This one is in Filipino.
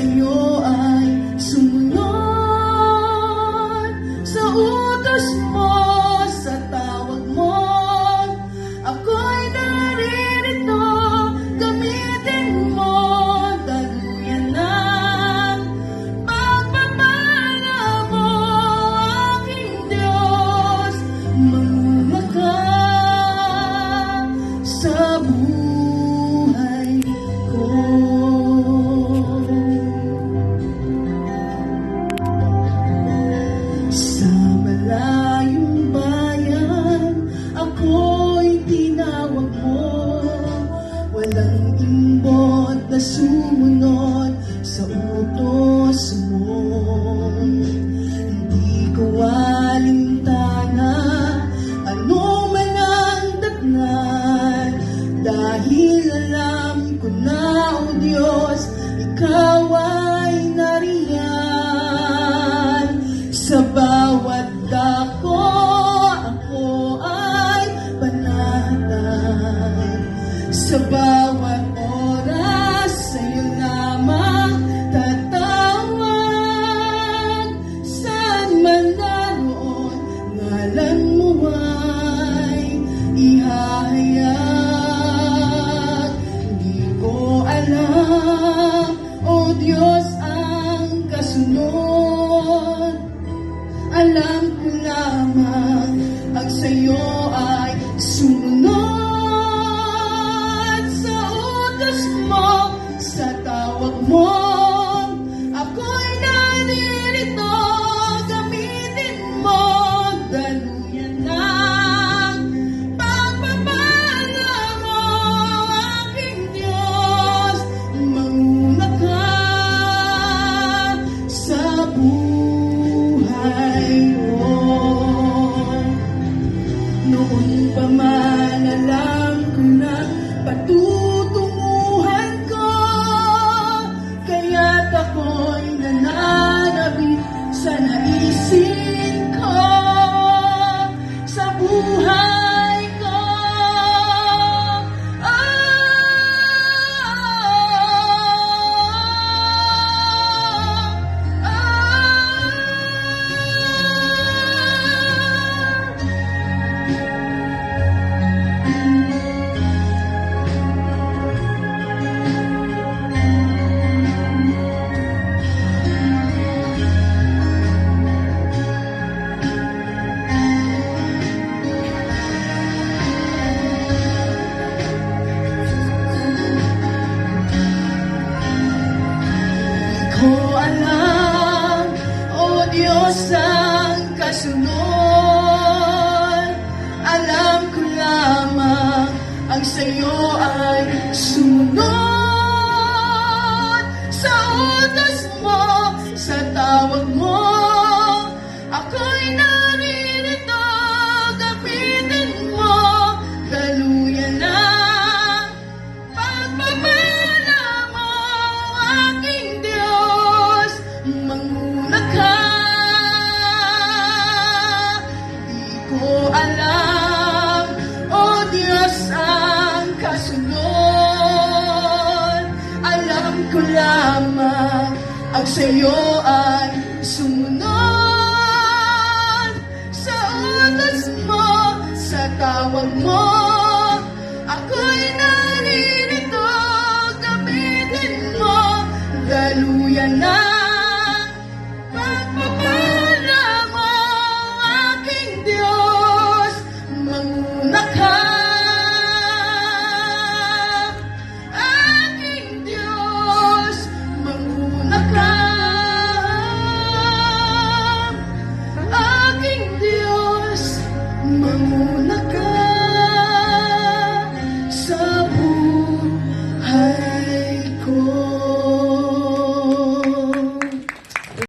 sa'yo ay sumunod. Sa utos mo, sa tawag mo, ako'y naririto. Gamitin mo, daluyan ng pagpapala mo, aking Diyos. Manguna ka sa buhay ko. Sa malayong bayan, ako'y tinawag mo. Walang imbot na sumunod sa utos mo. Hindi ko alintana ano man ang datnan, dahil alam ko na, O Diyos, Ikaw ay nariyan. Sa bawat dako, ako ay panatag. Sa bawat oras, sa'yo lamang tatawag. Saan man naroon, ngalan mo ay ihahayag. Di ko alam, O Diyos, ang kasunod. Alam ko lamang ang sa'yo ay sumunod. Sa utos mo, sa tawag mo, ako'y naririto. Gamitin mo, daluyan ng pagpapala mo, aking Diyos. Manguna ka sa buhay ko. Noon pa man alam ko na patutunguhan ko, kaya't ako'y nananabik sa naisin ko. Sa buhay ko, ko alam, O Diyos, ang kasunod. Alam ko lamang ang sa'yo ay sumunod. Sa utos mo, sa tawag mo, ako'y naririto. Gamitin mo, daluyan ng pagpapala mo, aking Diyos. Manguna ka. Di ko alam, O Diyos, ang kasunod. Alam ko lamang ang sa'yo ay sumunod. Sa utos mo, sa tawag mo, ako'y naririto. Gamitin mo, daluyan ng pagpapala mo, aking Diyos. Manguna ka.